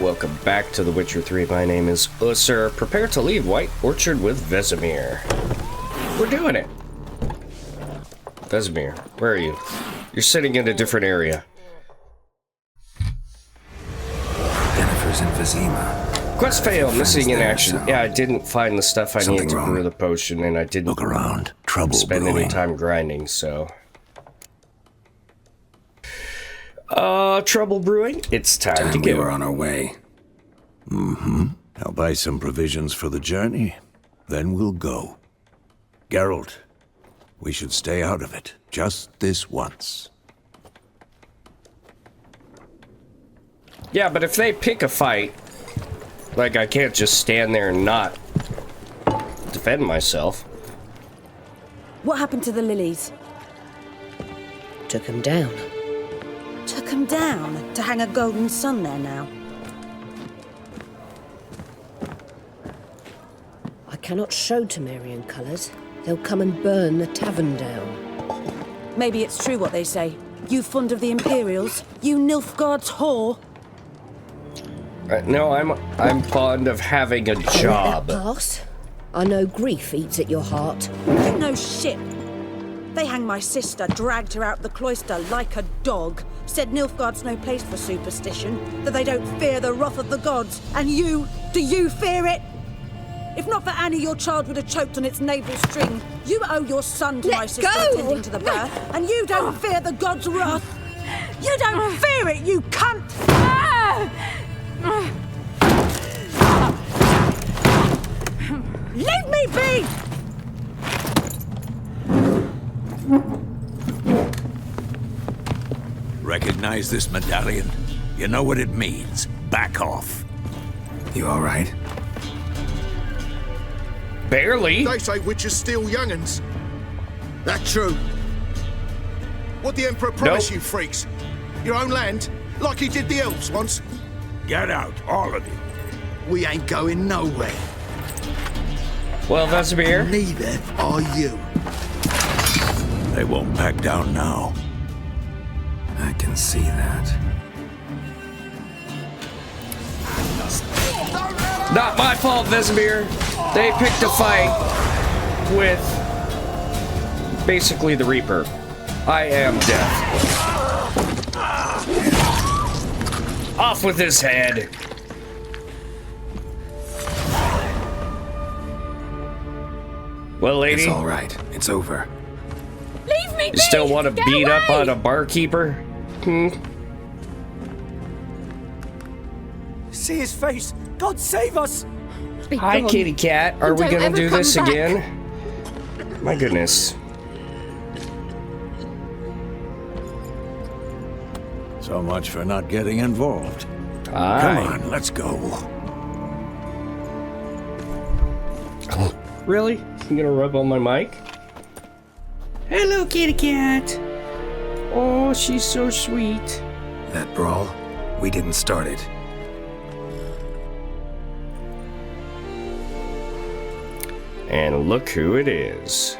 welcome back to The Witcher 3. My name is Ussur. Prepare to leave White Orchard with Vesemir. We're doing it. Vesemir, where are you? You're sitting in a different area. Yennefer's in Vizima. Quest failed, missing in action. Yeah, I didn't find the stuff I needed to brew the potion, and I didn't look around. Trouble spend brewing. any time grinding, so... trouble brewing? It's time to we go. were on our way. I'll buy some provisions for the journey, then we'll go. Geralt, we should stay out of it, just this once. Yeah, but if they pick a fight, like, I can't just stand there and not defend myself. What happened to the lilies? Took him down. Took them down to hang a golden sun there now. I cannot show Temerian colours. They'll come and burn the tavern down. Maybe it's true what they say. You fond of the Imperials? You Nilfgaard's whore? No, I'm fond of having a job. Let that pass. I know grief eats at your heart. No shit. They hanged my sister, dragged her out the cloister like a dog, said Nilfgaard's no place for superstition, that they don't fear the wrath of the gods. And you, do you fear it? If not for Annie, your child would have choked on its navel string. You owe your son to my sister attending to the birth, and you don't fear the gods' wrath. You don't fear it, you cunt! Leave me be! Recognize this medallion? You know what it means. Back off. You all right? Barely. They say witches steal young'uns. That true? What the Emperor promised you freaks? Your own land? Like he did the elves once? Get out, all of you. We ain't going nowhere. Well, Vesemir. Neither are you. They won't back down now. I can see that. Not my fault, Vesemir. They picked a fight with basically the Reaper. I am death. Off with his head. Well, lady. It's all right. It's over. Leave me You still want to beat up on a barkeeper? See his face! God save us! Hi, kitty cat. Are we gonna do this again? My goodness. So much for not getting involved. Aye. Come on, let's go. Really? You gonna rub on my mic? Hello, kitty cat. Oh, she's so sweet. That brawl, we didn't start it. And look who it is.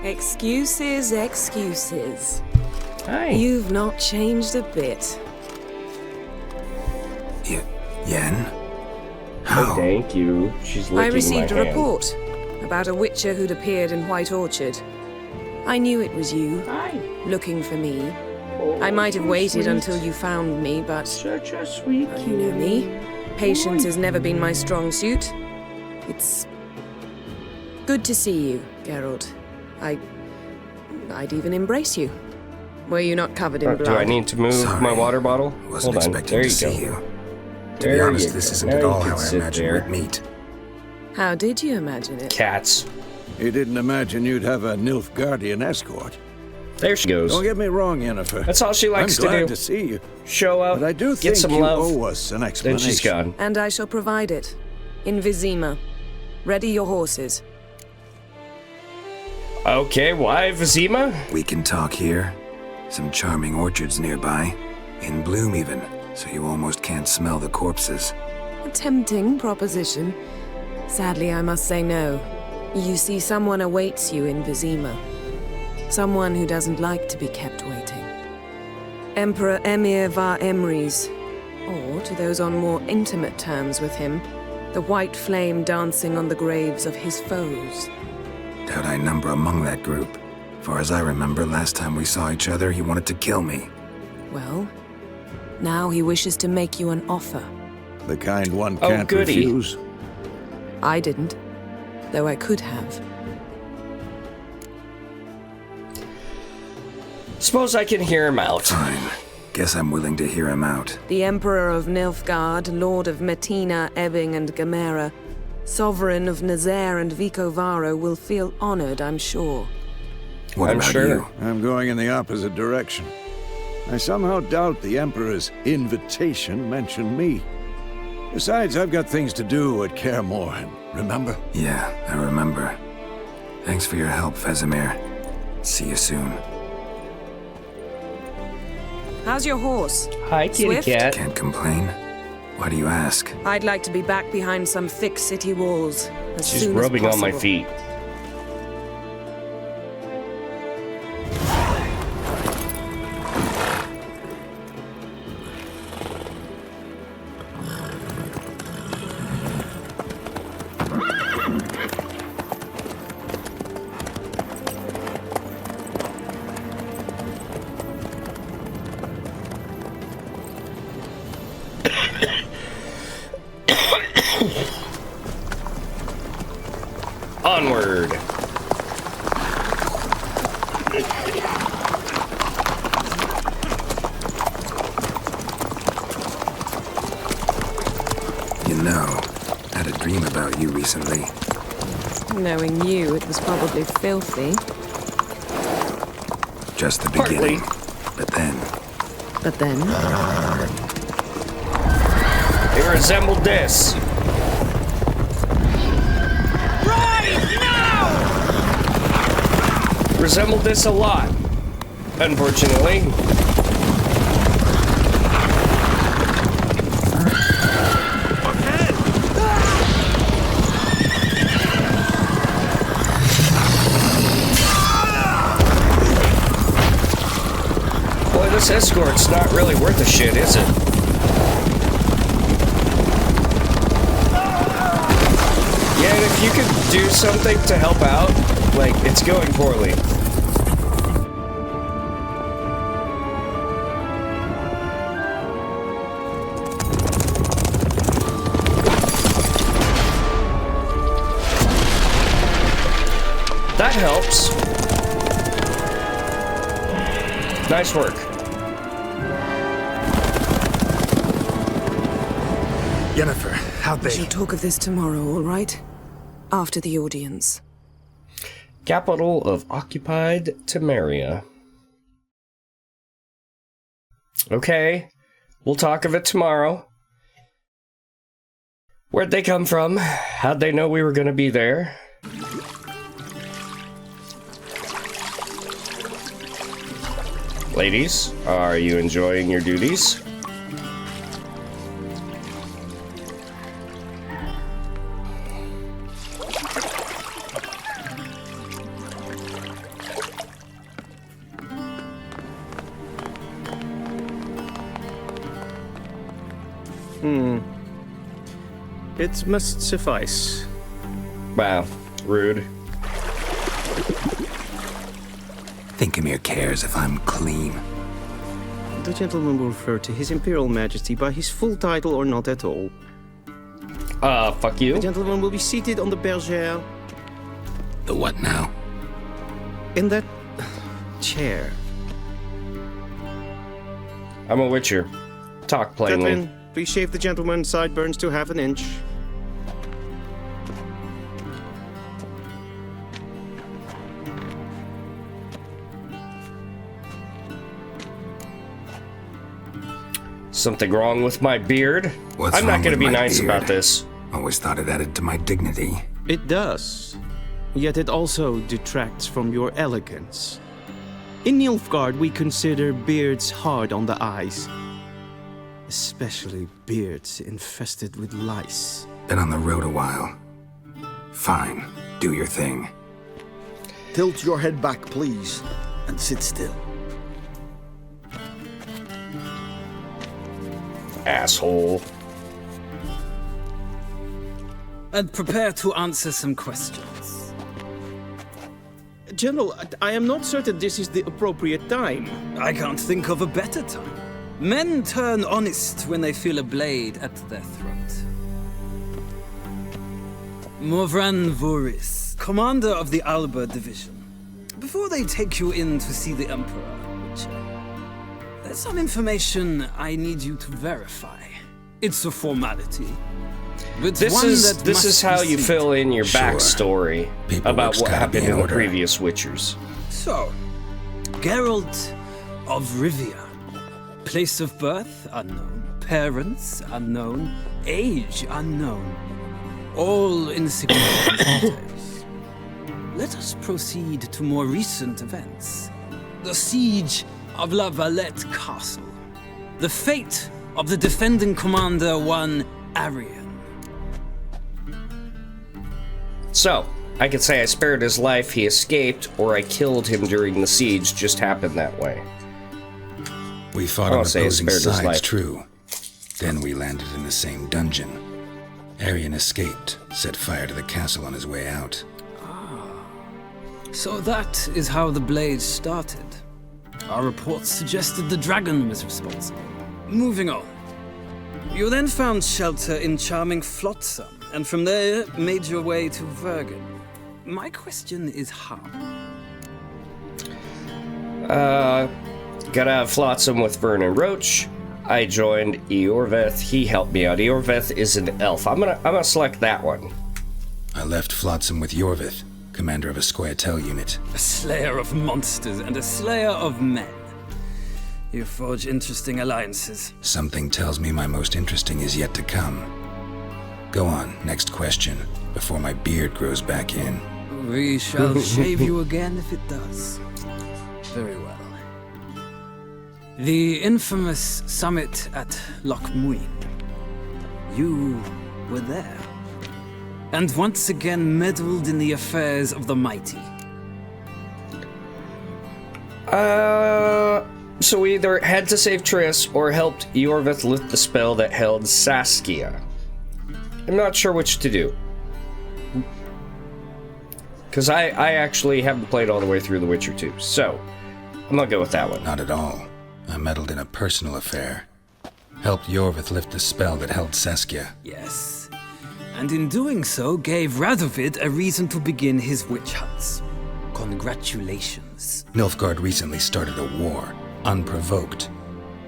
Excuses, excuses. Hi. You've not changed a bit. Yen? Oh, How? thank you. She's licking I received my a hand. report about a witcher who'd appeared in White Orchard. I knew it was you, Hi. looking for me. Oh, I might have so waited sweet. until you found me, but Such a sweet you know me. Patience has never been my strong suit. It's good to see you, Geralt. I'd even embrace you. Were you not covered in blood? Do I need to move Sorry. my water bottle? Wasn't Hold on. expecting There to you see go. you. To There be you honest, go. this isn't Now at you all can how I sit imagined there. we'd meet. How did you imagine it? Cats. You didn't imagine you'd have a Nilfgaardian escort. There she goes. Don't get me wrong, Yennefer. That's all she likes I'm to glad do. to see you. Show up, But I do get think some you love, owe us an then explanation. she's gone. And I shall provide it. In Vizima. Ready your horses. Okay, why Vizima? We can talk here. Some charming orchards nearby. In bloom even, so you almost can't smell the corpses. A tempting proposition. Sadly, I must say no. You see, someone awaits you in Vizima. Someone who doesn't like to be kept waiting. Emperor Emir var Emrys. Or to those on more intimate terms with him, the white flame dancing on the graves of his foes. Doubt I number among that group. Far as I remember, last time we saw each other, he wanted to kill me. Well, now he wishes to make you an offer. The kind one can't goody. refuse. I didn't, though I could have. Suppose I can hear him out. Fine. Guess I'm willing to hear him out. The Emperor of Nilfgaard, Lord of Metina, Ebbing, and Gamera, Sovereign of Nazaire and Vicovaro will feel honored, I'm sure. What I'm about sure. you? I'm going in the opposite direction. I somehow doubt the Emperor's invitation mentioned me. Besides, I've got things to do at Kaer Morhen, remember? Yeah, I remember. Thanks for your help, Vesemir. See you soon. How's your horse? Hi, kitty Swift? cat. Can't complain. Why do you ask? I'd like to be back behind some thick city walls as She's soon as rubbing on my possible. feet. Onward. You know, I had a dream about you recently. Knowing you, it was probably filthy. Just the Partly. beginning. But then, But then, It resembled this. Resembled this a lot, unfortunately. Boy, this escort's not really worth a shit, is it? Yeah, and if you could do something to help out, like, it's going poorly. That helps. Nice work. Yennefer, how'd we shall they? talk of this tomorrow, all right? After the audience. Capital of occupied Temeria. Okay, we'll talk of it tomorrow. Where'd they come from? How'd they know we were gonna be there? Ladies, are you enjoying your duties? It must suffice. Wow, rude. Thinkamir cares if I'm clean. The gentleman will refer to His Imperial Majesty by his full title or not at all. Fuck you. The gentleman will be seated on the bergère The what now? in that chair. I'm a witcher. Talk plainly. Catherine, please shave the gentleman's sideburns to half an inch. Something wrong with my beard? What's I'm not wrong gonna with be my nice beard? about this. Always thought it added to my dignity. It does. Yet it also detracts from your elegance. In Nilfgaard, we consider beards hard on the eyes. Especially beards infested with lice. Been on the road a while. Fine, do your thing. Tilt your head back, please, and sit still. Asshole. And prepare to answer some questions. General, I am not certain this is the appropriate time. I can't think of a better time. Men turn honest when they feel a blade at their throat. Morvran Voris, commander of the Alba Division. Before they take you in to see the Emperor, there's some information I need you to verify. It's a formality. But This is how you fill in your Sure. backstory about Paperwork's what gotta be happened in in the order. previous Witchers. So, Geralt of Rivia. Place of birth unknown. Parents unknown. Age unknown. All insignificant details. Let us proceed to more recent events. The siege of La Valette Castle. The fate of the defending commander, one Arian. So, I could say I spared his life, he escaped, or I killed him during the siege. Just happened that way. We fought I'll on say he opposing spared his sides, life. true. Then we landed in the same dungeon. Arian escaped, set fire to the castle on his way out. So that is how the blade started. Our reports suggested the dragon was responsible. Moving on. You then found shelter in charming Flotsam, and from there made your way to Vergen. My question is how? Got out of Flotsam with Vernon Roach. I joined Eorveth. He helped me out. Eorveth is an elf. I'm gonna select that one. I left Flotsam with Yorvith, commander of a Squaretel unit. A slayer of monsters and a slayer of men. You forge interesting alliances. Something tells me my most interesting is yet to come. Go on, next question, before my beard grows back in. We shall shave you again if it does. Very well. The infamous summit at Loch Muin. You were there. And once again meddled in the affairs of the mighty. So we either had to save Triss or helped Eorveth lift the spell that held Saskia. I'm not sure which to do. Because I actually haven't played all the way through The Witcher 2, so I'm gonna go with that one. Not at all. I meddled in a personal affair. Helped Yorvith lift the spell that held Saskia. Yes. And in doing so, gave Radovid a reason to begin his witch hunts. Congratulations. Nilfgaard recently started a war, unprovoked.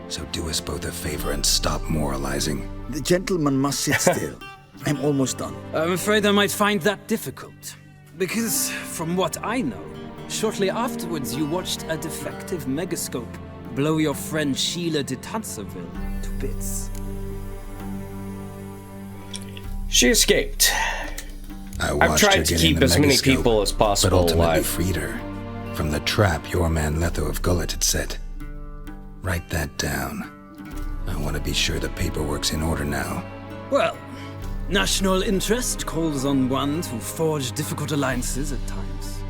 So do us both a favor and stop moralizing. The gentleman must sit still. I'm almost done. I'm afraid I might find that difficult. Because, from what I know, shortly afterwards you watched a defective megascope blow your friend Sheila de Tanseville to bits. She escaped. I've I've tried to keep as many people as but possible ultimately alive. freed her from the trap your man Letho of Gullet had set. Write that down. I want to be sure the paperwork's in order now. Well, national interest calls on one to forge difficult alliances at times.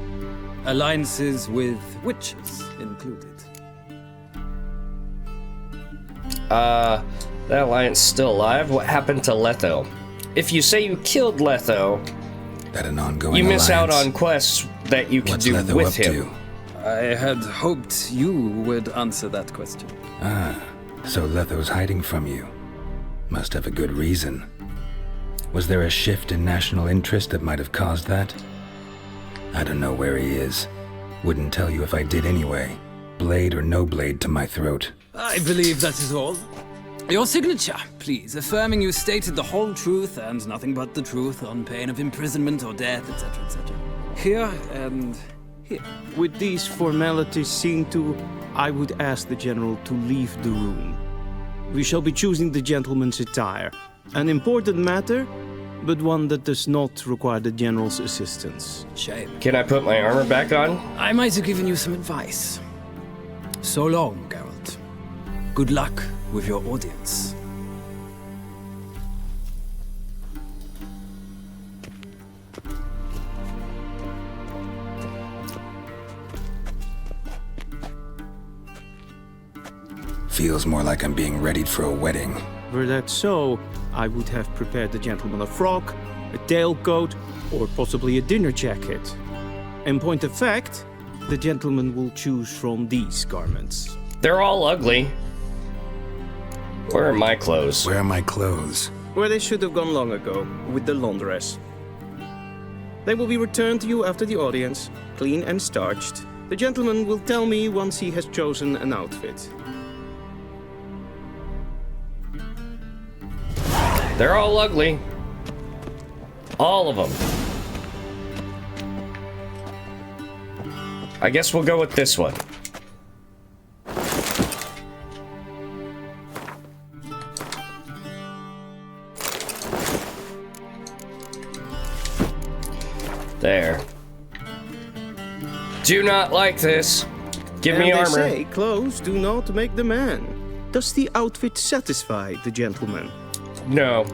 Alliances with witches included. That alliance still alive? What happened to Letho? If you say you killed Letho, That an ongoing you miss out alliance? on quests that you can What's do Letho with up him. to? I had hoped you would answer that question. So Letho's hiding from you. Must have a good reason. Was there a shift in national interest that might have caused that? I don't know where he is. Wouldn't tell you if I did anyway. Blade or no blade to my throat. I believe that is all. Your signature, please, affirming you stated the whole truth and nothing but the truth on pain of imprisonment or death, etc., etc. Here and here. With these formalities seen to, I would ask the general to leave the room. We shall be choosing the gentleman's attire. An important matter, but one that does not require the general's assistance. Shame. Can I put my armor back on? I might have given you some advice. So long, Geralt. Good luck with your audience. Feels more like I'm being readied for a wedding. Were that so, I would have prepared the gentleman a frock, a tailcoat, or possibly a dinner jacket. In point of fact, the gentleman will choose from these garments. They're all ugly. Where are my clothes? Where are my clothes? Where they should have gone long ago, with the laundress. They will be returned to you after the audience, clean and starched. The gentleman will tell me once he has chosen an outfit. They're all ugly. All of them. I guess we'll go with this one. There. Do not like this. Give me armor. They say clothes do not make the man. Does the outfit satisfy the gentleman? No.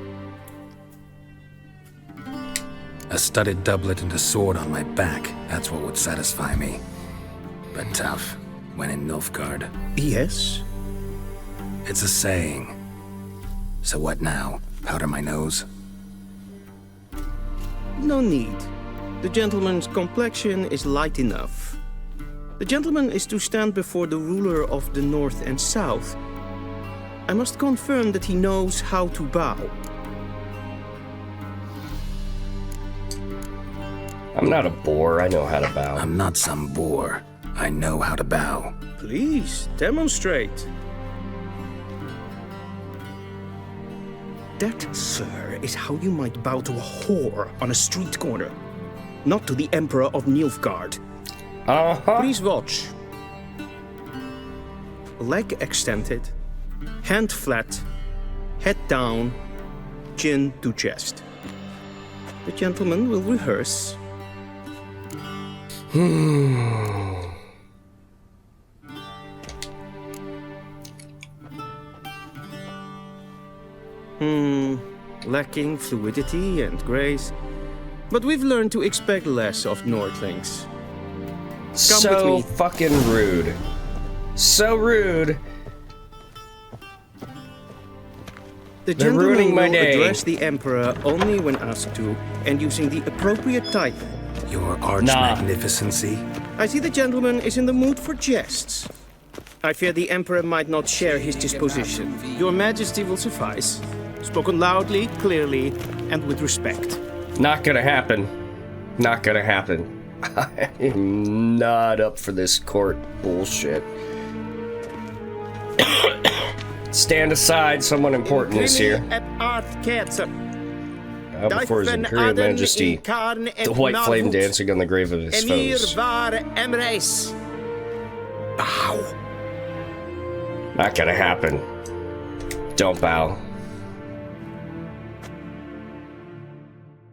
A studded doublet and a sword on my back. That's what would satisfy me. But tough, when in Nilfgaard. Yes. It's a saying. So what now? Powder my nose? No need. The gentleman's complexion is light enough. The gentleman is to stand before the ruler of the North and South. I must confirm that he knows how to bow. I'm not a boar. I know how to bow. I'm not some boar. I know how to bow. Please, demonstrate. That, sir, is how you might bow to a whore on a street corner. Not to the Emperor of Nilfgaard. Uh-huh. Please watch. Leg extended, hand flat, head down, chin to chest. The gentleman will rehearse. Lacking fluidity and grace. But we've learned to expect less of Nordlings. So fucking rude. So rude. The They're gentleman ruining my will day. address the Emperor only when asked to, and using the appropriate title. Your arch-magnificency? I see the gentleman is in the mood for jests. I fear the Emperor might not share his disposition. Your Majesty will suffice. Spoken loudly, clearly, and with respect. Not gonna happen. Not gonna happen. I am not up for this court bullshit. Stand aside, someone important is here. Before his Imperial Majesty, the white flame dancing on the grave of his foes. Bow. Not gonna happen. Don't bow.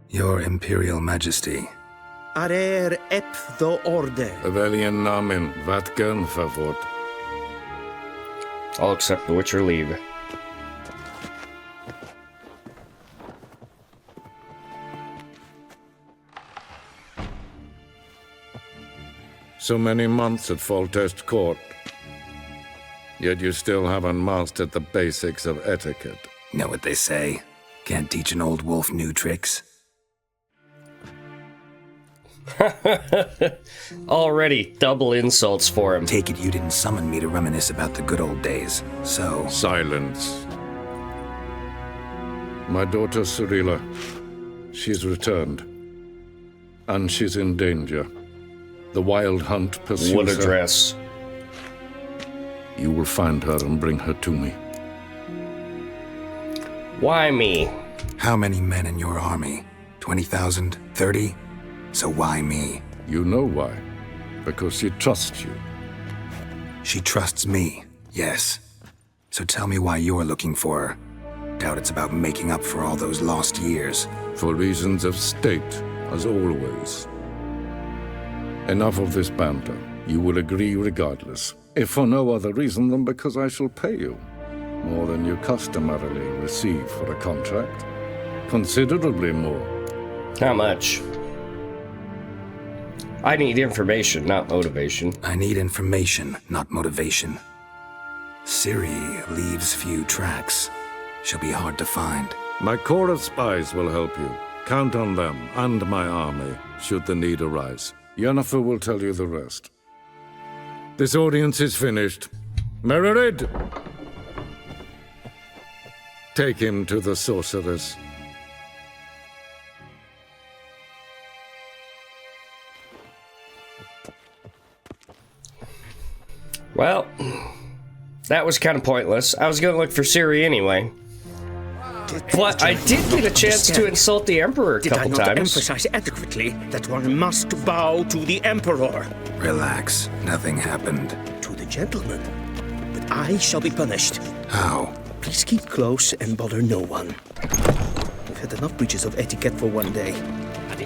Your Imperial Majesty. Arer ep the orde. Welchen Namen? Wat gern favor? I'll accept the Witcher leave. So many months at Foltest Court. Yet you still haven't mastered the basics of etiquette. Know what they say? Can't teach an old wolf new tricks. Already double insults for him. Take it you didn't summon me to reminisce about the good old days, so... Silence. My daughter Cyrilla, she's returned. And she's in danger. The Wild Hunt pursues What her. address? You will find her and bring her to me. Why me? How many men in your army? 20,000? 30? So why me? You know why. Because she trusts you. She trusts me, yes. So tell me why you're looking for her. Doubt it's about making up for all those lost years. For reasons of state, as always. Enough of this banter. You will agree regardless. If for no other reason than because I shall pay you. More than you customarily receive for a contract. Considerably more. How much? I need information, not motivation. I need information, not motivation. Ciri leaves few tracks. She'll be hard to find. My corps of spies will help you. Count on them and my army, should the need arise. Yennefer will tell you the rest. This audience is finished. Mererid! Take him to the sorceress. Well, that was kind of pointless. I was going to look for Ciri anyway. But I did get a chance to insult the Emperor a couple times. Did I not times. emphasize adequately that one must bow to the Emperor? Relax. Nothing happened. To the gentleman. But I shall be punished. How? Please keep close and bother no one. We've had enough breaches of etiquette for one day.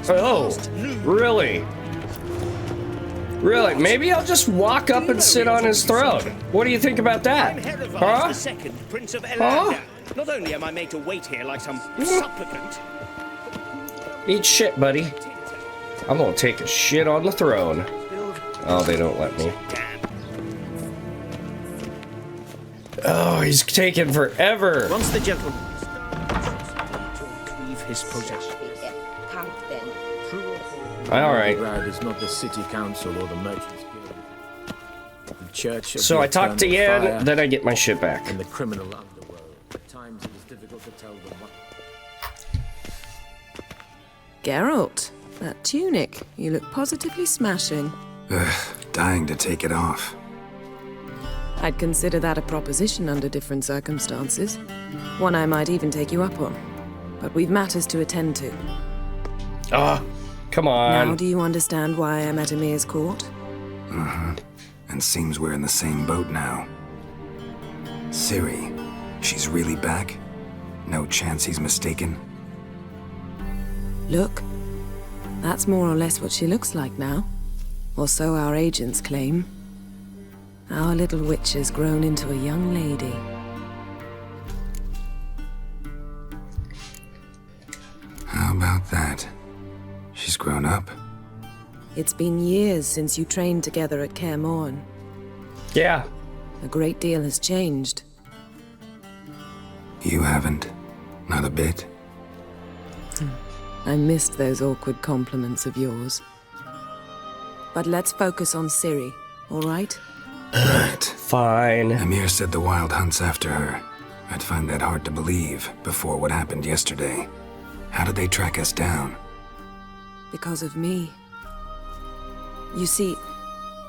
Oh, really? Really? Maybe I'll just walk up and sit on his throne. What do you think about that? Huh? Prince of Huh? Not only am I made to wait here like some supplicant. Eat shit, buddy. I'm gonna take a shit on the throne. Oh, they don't let me. Oh, he's taking forever. Once the gentleman leave his possession. All right. Is not the city council or the merchants guild. The church. So I talk to Yen, then I get my shit back. In the criminal underworld, at times it is difficult to tell them what. Geralt, that tunic. You look positively smashing. Dying to take it off. I'd consider that a proposition under different circumstances. One I might even take you up on. But we've matters to attend to. Come on. Now do you understand why I'm at Emir's court? And seems we're in the same boat now. Ciri, she's really back? No chance he's mistaken? Look, that's more or less what she looks like now. Or so our agents claim. Our little witch has grown into a young lady. How about that? She's grown up. It's been years since you trained together at Kaer Morhen. Yeah. A great deal has changed. You haven't? Not a bit? I missed those awkward compliments of yours. But let's focus on Ciri, all right? Right. Fine. Emir said the Wild Hunt's after her. I'd find that hard to believe before what happened yesterday. How did they track us down? Because of me. You see,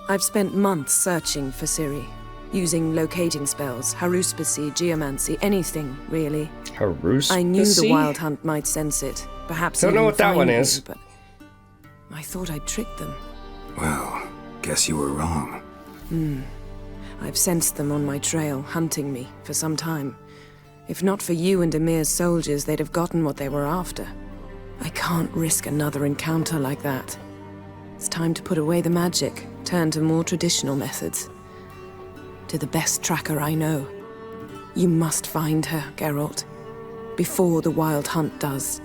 I've spent months searching for Ciri, using locating spells, haruspicy, geomancy, anything, really. Haruspicy? I knew the Wild Hunt might sense it. Perhaps Don't know even what that one find me, is. But I thought I'd tricked them. Well, guess you were wrong. I've sensed them on my trail, hunting me, for some time. If not for you and Emir's soldiers, they'd have gotten what they were after. I can't risk another encounter like that. It's time to put away the magic, turn to more traditional methods. To the best tracker I know. You must find her, Geralt. Before the Wild Hunt does.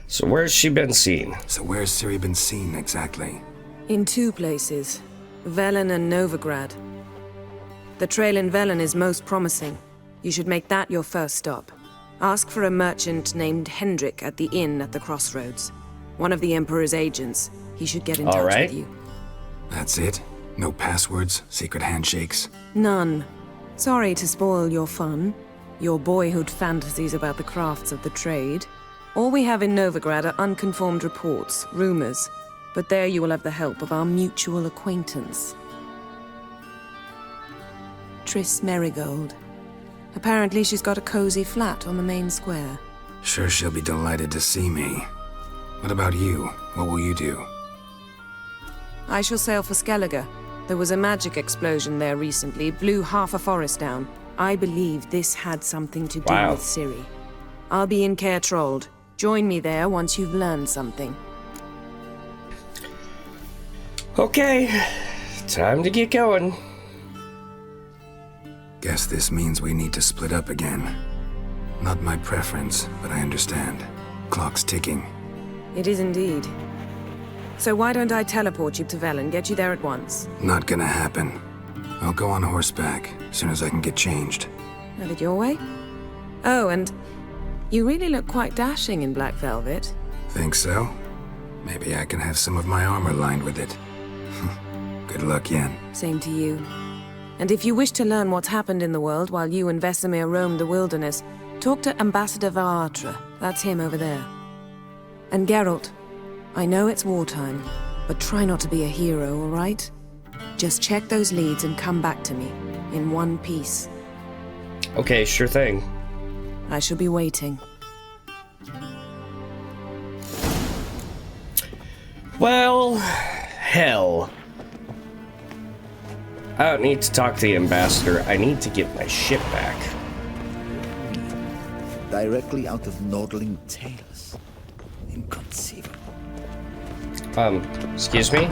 So where's she been seen? So where's Ciri been seen exactly? In two places. Velen and Novigrad. The trail in Velen is most promising. You should make that your first stop. Ask for a merchant named Hendrik at the inn at the crossroads. One of the Emperor's agents. He should get in touch with you. That's it? No passwords, secret handshakes? None. Sorry to spoil your fun. Your boyhood fantasies about the crafts of the trade. All we have in Novigrad are unconfirmed reports, rumors. But there you will have the help of our mutual acquaintance. Triss Merigold. Apparently she's got a cozy flat on the main square. Sure she'll be delighted to see me. What about you? What will you do? I shall sail for Skellige. There was a magic explosion there recently, blew half a forest down. I believe this had something to do with Ciri. I'll be in Caer Trold. Join me there once you've learned something. Okay, time to get going. Guess this means we need to split up again. Not my preference, but I understand. Clock's ticking. It is indeed. So why don't I teleport you to Velen, get you there at once? Not gonna happen. I'll go on horseback, as soon as I can get changed. Have it your way? Oh, and you really look quite dashing in black velvet. Think so? Maybe I can have some of my armor lined with it. Good luck, Yen. Same to you. And if you wish to learn what's happened in the world while you and Vesemir roamed the wilderness, talk to Ambassador Varatra. That's him over there. And Geralt, I know it's wartime, but try not to be a hero, all right? Just check those leads and come back to me, in one piece. Okay, sure thing. I shall be waiting. Well, hell. I don't need to talk to the ambassador. I need to get my ship back. Directly out of Nordling tales. Inconceivable. Excuse me?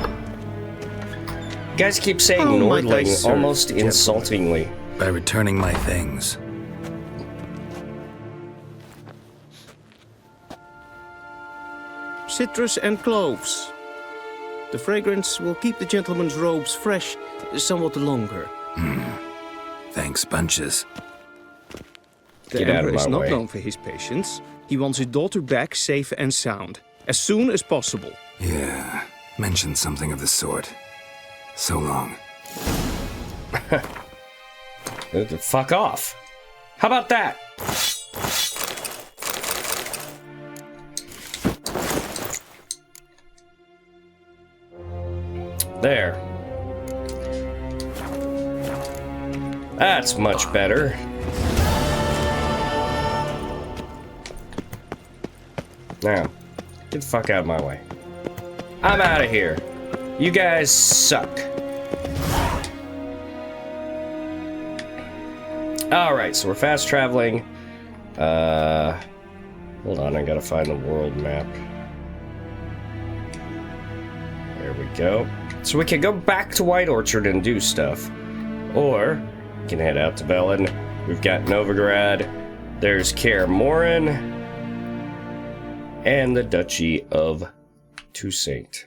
You guys keep saying How might I Nordling serve, almost gentlemen? insultingly. By returning my things. Citrus and cloves. The fragrance will keep the gentleman's robes fresh somewhat longer. Thanks, bunches. The Get out of Emperor is my not way. known for his patience. He wants his daughter back safe and sound, as soon as possible. Yeah, mentioned something of the sort. So long. Fuck off. How about that? There. That's much better. Now, get the fuck out of my way. I'm out of here. You guys suck. Alright, so we're fast traveling. Hold on, I gotta find the world map. There we go. So we can go back to White Orchard and do stuff. Or, we can head out to Velen. We've got Novigrad. There's Kaer Morhen. And the Duchy of Toussaint.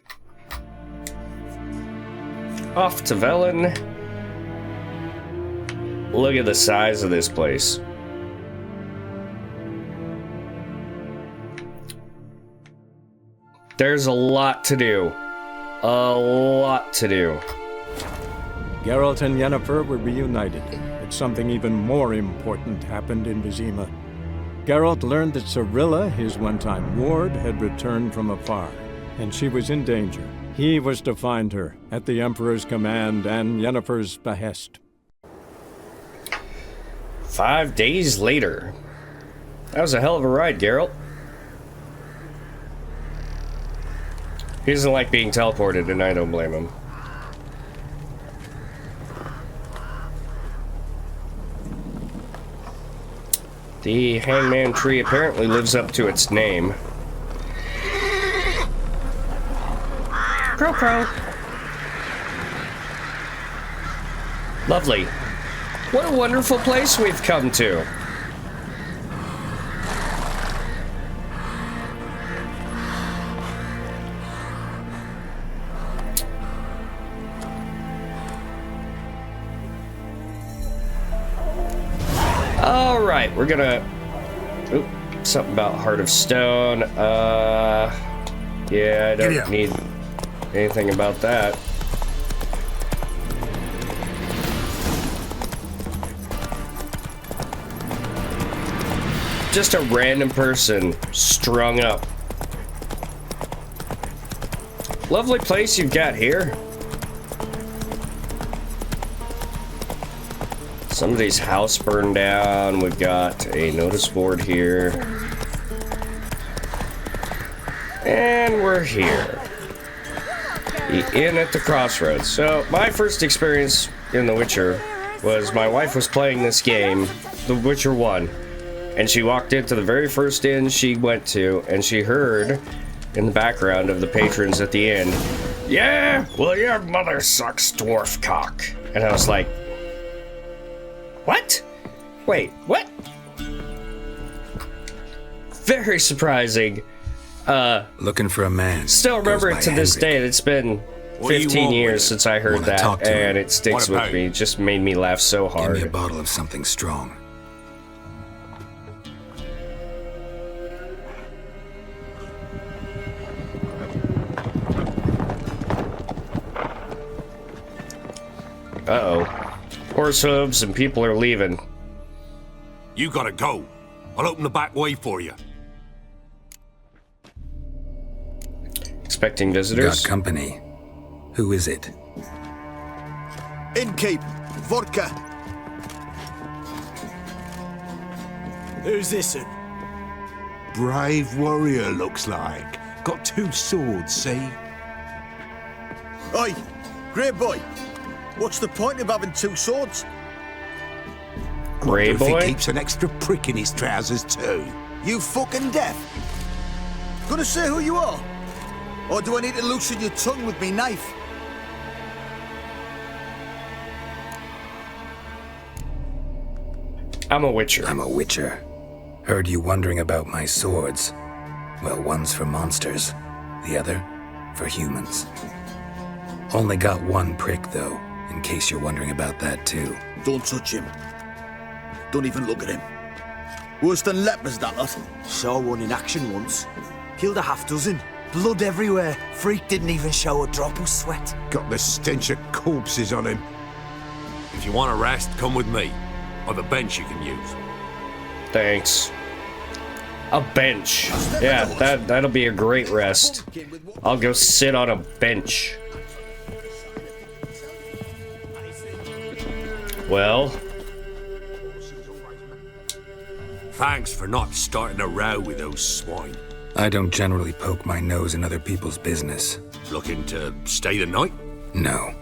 Off to Velen. Look at the size of this place. There's a lot to do. A lot to do. Geralt and Yennefer were reunited, but something even more important happened in Vizima. Geralt learned that Cirilla, his one-time ward, had returned from afar, and she was in danger. He was to find her, at the Emperor's command and Yennefer's behest. 5 days later. That was a hell of a ride, Geralt. He doesn't like being teleported, and I don't blame him. The hangman tree apparently lives up to its name. Crow crow. Lovely. What a wonderful place we've come to. All right, we're gonna... Oop, something about Heart of Stone. Yeah, I don't need anything about that. Just a random person strung up. Lovely place you've got here. Somebody's house burned down. We've got a notice board here. And we're here. The inn at the crossroads. So, my first experience in The Witcher was my wife was playing this game, The Witcher 1. And she walked into the very first inn she went to, and she heard in the background of the patrons at the inn, "Yeah, well, your mother sucks dwarf cock." And I was like, what? Wait, what? Very surprising. Looking for a man. Still remember it to this day. It's been 15 years since I heard that, and it sticks with me. It just made me laugh so hard. Give me a bottle of something strong. Uh-oh. Horse hooves and people are leaving. You gotta go. I'll open the back way for you. Expecting visitors? Got company. Who is it? Innkeep. Vodka. Who's this? Brave warrior, looks like. Got 2 swords, see? Oi, Grey Boy. What's the point of having 2 swords? Grey If he Boy? keeps an extra prick in his trousers too. You fucking deaf? Gonna say who you are? Or do I need to loosen your tongue with me knife? I'm a witcher. I'm a witcher. Heard you wondering about my swords. Well, one's for monsters, the other for humans. Only got 1 prick, though, in case you're wondering about that, too. Don't touch him. Don't even look at him. Worse than lepers, that lot. Saw one in action once. Killed a half-dozen. Blood everywhere. Freak didn't even show a drop of sweat. Got the stench of corpses on him. If you want to rest, come with me. I've a bench you can use. Thanks. A bench. Yeah, that'll be a great rest. I'll go sit on a bench. Well. Thanks for not starting a row with those swine. I don't generally poke my nose in other people's business. Looking to stay the night? No.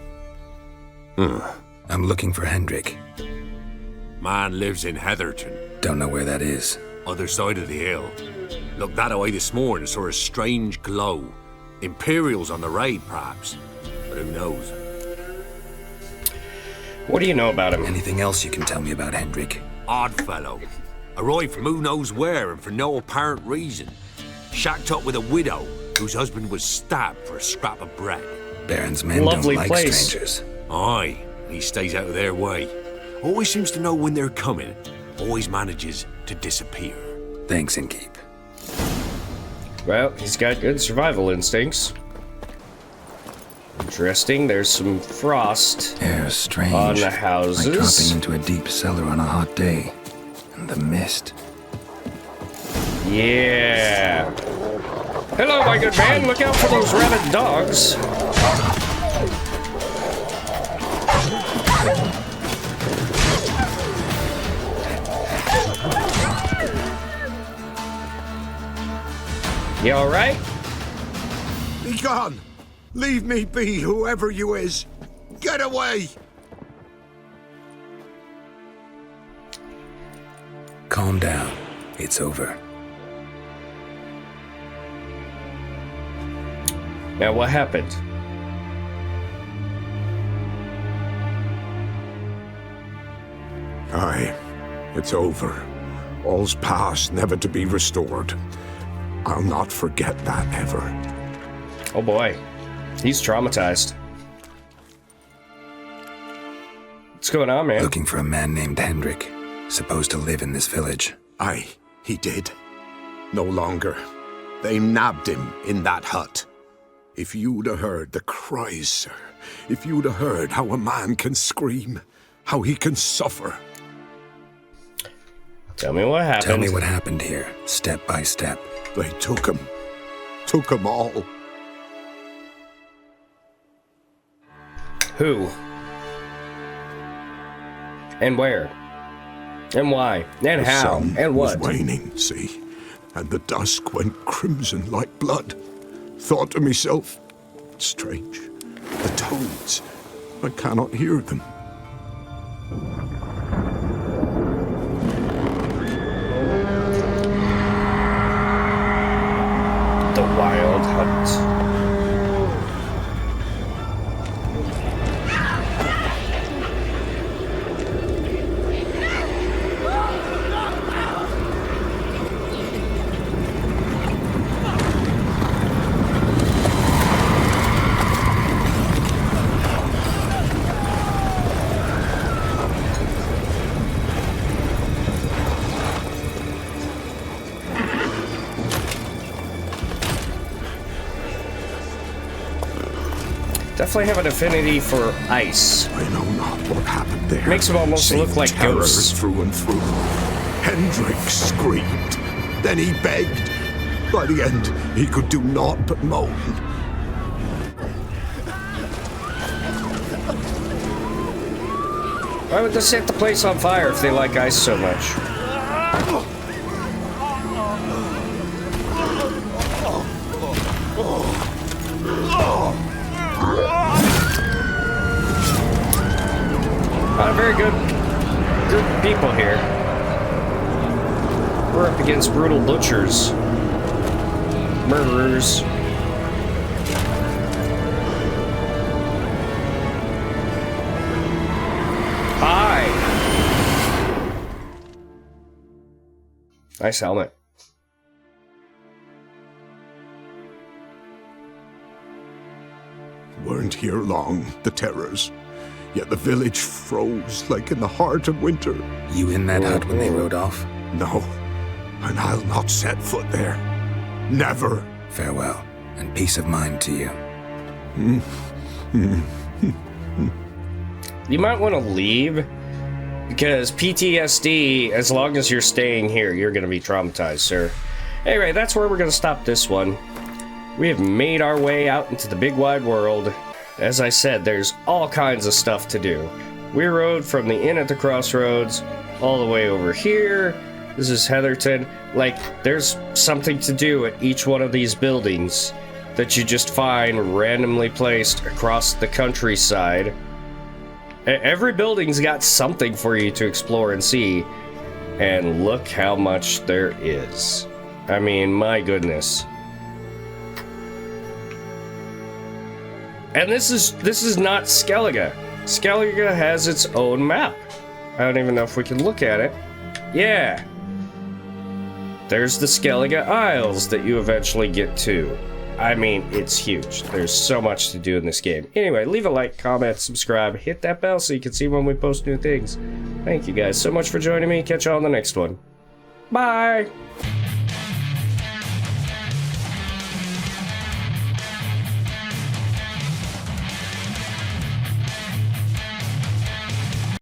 I'm looking for Hendrik. Man lives in Heatherton. Don't know where that is. Other side of the hill. Looked that away this morning, saw a strange glow. Imperials on the raid, perhaps. But who knows? What do you know about him? Anything else you can tell me about Hendrik? Odd fellow. Arrived from who knows where and for no apparent reason. Shacked up with a widow whose husband was stabbed for a scrap of bread. Baron's men Lovely don't like place. strangers. Aye, he stays out of their way. Always seems to know when they're coming. Always manages to disappear. Thanks, Innkeep. Well, he's got good survival instincts. Interesting, there's some frost Air's strange. on the Like houses. dropping into a deep cellar on a hot day. And the mist. Yeah. Hello, my good man. Look out for those rabid dogs. You all right? Be gone! Leave me be, whoever you is! Get away! Calm down. It's over. Now, what happened? Aye, it's over. All's past, never to be restored. I'll not forget that ever. Oh boy, he's traumatized. What's going on, man? Looking for a man named Hendrik, supposed to live in this village. Aye, he did. No longer. They nabbed him in that hut. If you'd have heard the cries, sir. If you'd have heard how a man can scream, how he can suffer. Tell me what happened. Tell me what happened here, step by step. They took him. Took them all. Who? And where? And why? And The how? sun And what? was waning, see? And the dusk went crimson like blood. Thought to myself, strange. The toads. I cannot hear them. The Wild Hunt. definitely have an affinity for ice. I know not what happened there. Makes them almost Same look like terror ghosts. through and through. Hendrik screamed. Then he begged. By the end, he could do naught but moan. Why would they set the place on fire if they like ice so much? Not a very good group of people here. We're up against brutal butchers, murderers. Hi! Nice helmet. Weren't here long, the terrors. Yet the village froze like in the heart of winter. You in that hut when they rode off? No, and I'll not set foot there. Never. Farewell, and peace of mind to you. You might want to leave, because PTSD, as long as you're staying here, you're going to be traumatized, sir. Anyway, that's where we're going to stop this one. We have made our way out into the big wide world. As I said, there's all kinds of stuff to do. We rode from the inn at the crossroads all the way over here. This is Heatherton. Like, there's something to do at each one of these buildings that you just find randomly placed across the countryside. Every building's got something for you to explore and see. And look how much there is. I mean, my goodness. And this is not Skellige. Skellige has its own map. I don't even know if we can look at it. Yeah. There's the Skellige Isles that you eventually get to. I mean, it's huge. There's so much to do in this game. Anyway, leave a like, comment, subscribe, hit that bell so you can see when we post new things. Thank you guys so much for joining me. Catch you on the next one. Bye!